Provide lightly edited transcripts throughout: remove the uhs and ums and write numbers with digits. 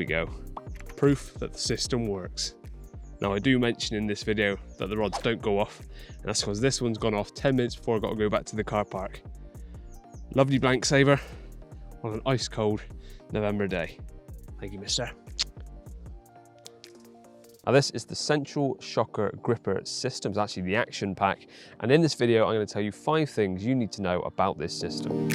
go, proof that the system works. Now I do mention in this video that the rods don't go off, and that's because this one's gone off 10 minutes before I got to go back to the car park. Lovely blank saver on an ice cold November day. Thank you, mister. Now this is the Central Shocker Gripper system. It's actually the action pack, and in this video I'm going to tell you 5 things you need to know about this system.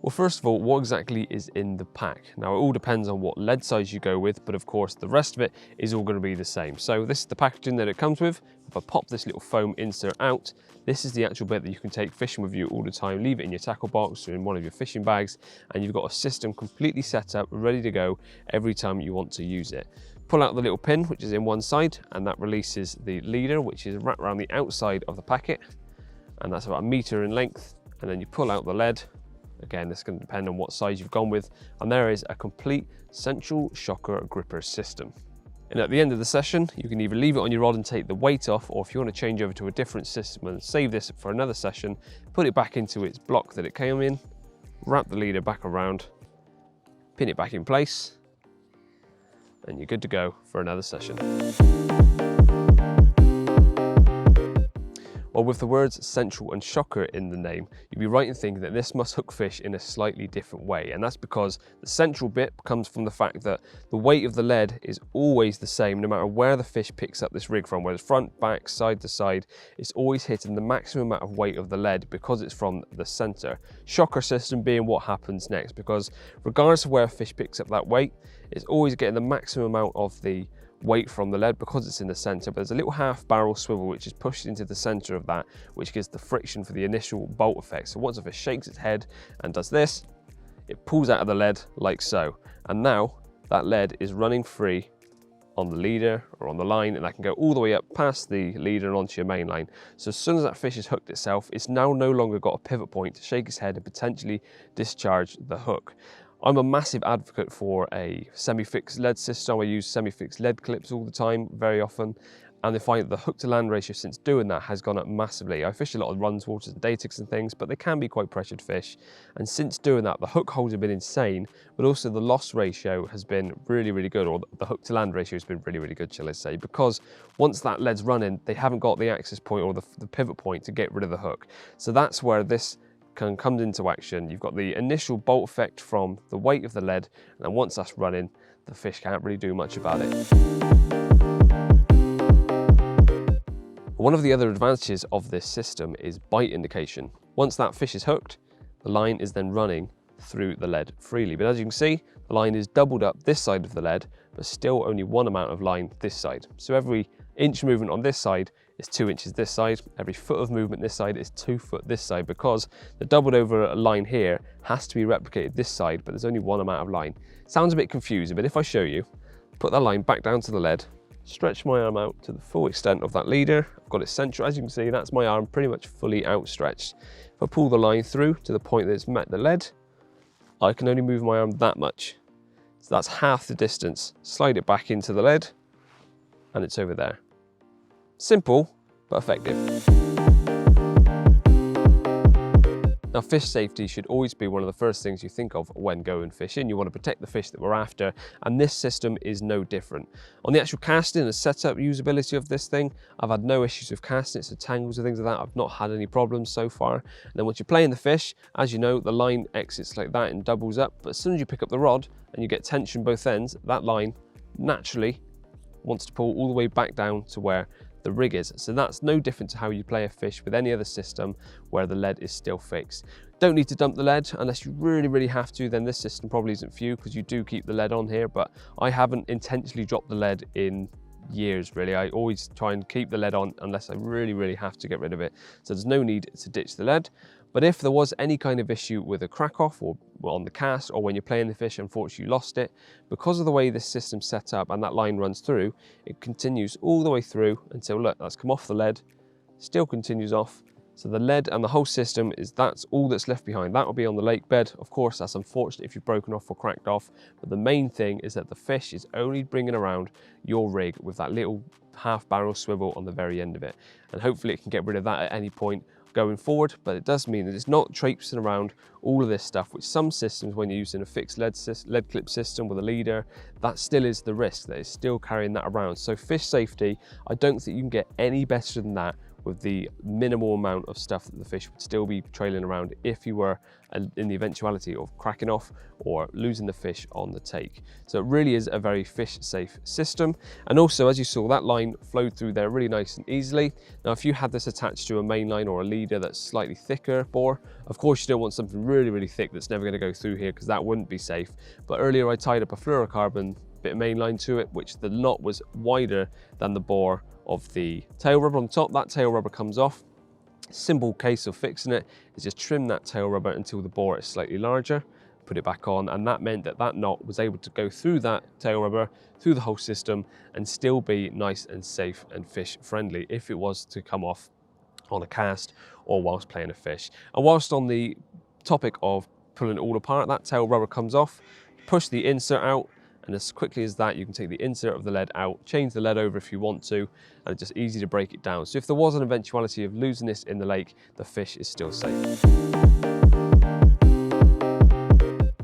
Well, first of all, what exactly is in the pack? Now, it all depends on what lead size you go with, but of course, the rest of it is all going to be the same. So this is the packaging that it comes with. If I pop this little foam insert out, this is the actual bit that you can take fishing with you all the time, leave it in your tackle box or in one of your fishing bags, and you've got a system completely set up, ready to go every time you want to use it. Pull out the little pin, which is in one side, and that releases the leader, which is wrapped around the outside of the packet, and that's about 1 meter in length. And then you pull out the lead. Again, this is going to depend on what size you've gone with, and there is a complete Central Shocker Gripper system. And at the end of the session, you can either leave it on your rod and take the weight off, or if you want to change over to a different system and save this for another session, put it back into its block that it came in, wrap the leader back around, pin it back in place, and you're good to go for another session. Well, with the words Central and Shocker in the name, you'd be right in thinking that this must hook fish in a slightly different way, and that's because the central bit comes from the fact that the weight of the lead is always the same no matter where the fish picks up this rig from, whether it's front, back, side to side, it's always hitting the maximum amount of weight of the lead because it's from the center. Shocker system being what happens next, because regardless of where a fish picks up that weight, it's always getting the maximum amount of the weight from the lead because it's in the center, but there's a little half barrel swivel which is pushed into the center of that, which gives the friction for the initial bolt effect. So once a fish shakes its head and does this, it pulls out of the lead like so, and now that lead is running free on the leader or on the line, and that can go all the way up past the leader and onto your main line. So as soon as that fish has hooked itself, it's now no longer got a pivot point to shake its head and potentially discharge the hook. I'm a massive advocate for a semi-fixed lead system. I use semi-fixed lead clips all the time, very often, and I find that the hook to land ratio since doing that has gone up massively. I fish a lot of runs, waters and datics and things, but they can be quite pressured fish. And since doing that, the hook holds have been insane, but also the loss ratio has been really, really good, or the hook to land ratio has been really, really good, shall I say, because once that lead's running, they haven't got the access point or the pivot point to get rid of the hook. So that's where this comes into action. You've got the initial bolt effect from the weight of the lead, and then once that's running, the fish can't really do much about it. One of the other advantages of this system is bite indication. Once that fish is hooked, the line is then running through the lead freely. But as you can see, the line is doubled up this side of the lead, but still only one amount of line this side. So every inch movement on this side is 2 inches this side. Every foot of movement this side is 2 foot this side, because the doubled over line here has to be replicated this side, but there's only one amount of line. Sounds a bit confusing, but if I show you, put that line back down to the lead, stretch my arm out to the full extent of that leader. I've got it central. As you can see, that's my arm pretty much fully outstretched. If I pull the line through to the point that it's met the lead, I can only move my arm that much. So that's half the distance. Slide it back into the lead, and it's over there. Simple, but effective. Now, fish safety should always be one of the first things you think of when going fishing. You want to protect the fish that we're after, and this system is no different. On the actual casting and setup usability of this thing, I've had no issues with casting it, so tangles and things like that, I've not had any problems so far. And then once you're playing the fish, as you know, the line exits like that and doubles up, but as soon as you pick up the rod and you get tension both ends, that line naturally wants to pull all the way back down to where the rig is. So that's no different to how you play a fish with any other system where the lead is still fixed. Don't need to dump the lead unless you really, really have to, then this system probably isn't for you, because you do keep the lead on here, but I haven't intentionally dropped the lead in years really. I always try and keep the lead on unless I really, really have to get rid of it. So there's no need to ditch the lead. But if there was any kind of issue with a crack off or on the cast, or when you're playing the fish, unfortunately you lost it, because of the way this system's set up and that line runs through, it continues all the way through until, look, that's come off the lead, still continues off. So the lead and the whole system that's all that's left behind. That will be on the lake bed. Of course, that's unfortunate if you've broken off or cracked off, but the main thing is that the fish is only bringing around your rig with that little half barrel swivel on the very end of it. And hopefully it can get rid of that at any point. going forward, but it does mean that it's not traipsing around all of this stuff, which some systems, when you're using a fixed lead clip system with a leader, that still is the risk, that it's still carrying that around. So fish safety, I don't think you can get any better than that with the minimal amount of stuff that the fish would still be trailing around if you were in the eventuality of cracking off or losing the fish on the take. So it really is a very fish safe system. And also, as you saw, that line flowed through there really nice and easily. Now, if you had this attached to a main line or a leader that's slightly thicker bore, of course you don't want something really thick that's never going to go through here, because that wouldn't be safe. But earlier I tied up a fluorocarbon bit of main line to it, which the knot was wider than the bore of the tail rubber on top. That tail rubber comes off. Simple case of fixing it is just trim that tail rubber until the bore is slightly larger, put it back on, and that meant that that knot was able to go through that tail rubber, through the whole system, and still be nice and safe and fish friendly if it was to come off on a cast or whilst playing a fish. And whilst on the topic of pulling it all apart, that tail rubber comes off, push the insert out, and as quickly as that, you can take the insert of the lead out, change the lead over if you want to, and it's just easy to break it down. So if there was an eventuality of losing this in the lake, the fish is still safe.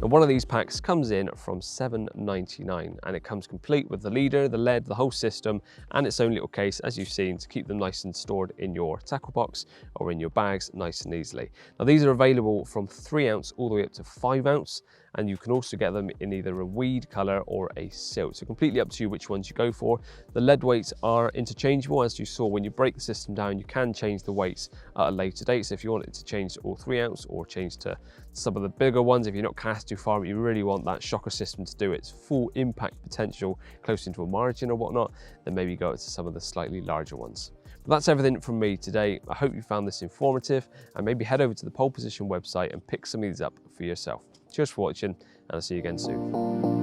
And one of these packs comes in from $7.99, and it comes complete with the leader, the lead, the whole system, and its own little case, as you've seen, to keep them nice and stored in your tackle box or in your bags nice and easily. Now, these are available from 3 ounce all the way up to 5 ounce, and you can also get them in either a weed color or a silt. So completely up to you which ones you go for. The lead weights are interchangeable. As you saw, when you break the system down, you can change the weights at a later date. So if you want it to change to all 3 ounce or change to some of the bigger ones, if you're not cast too far, but you really want that shocker system to do its full impact potential close into a margin or whatnot, then maybe go to some of the slightly larger ones. But that's everything from me today. I hope you found this informative, and maybe head over to the Pole Position website and pick some of these up for yourself. Cheers for watching, and I'll see you again soon.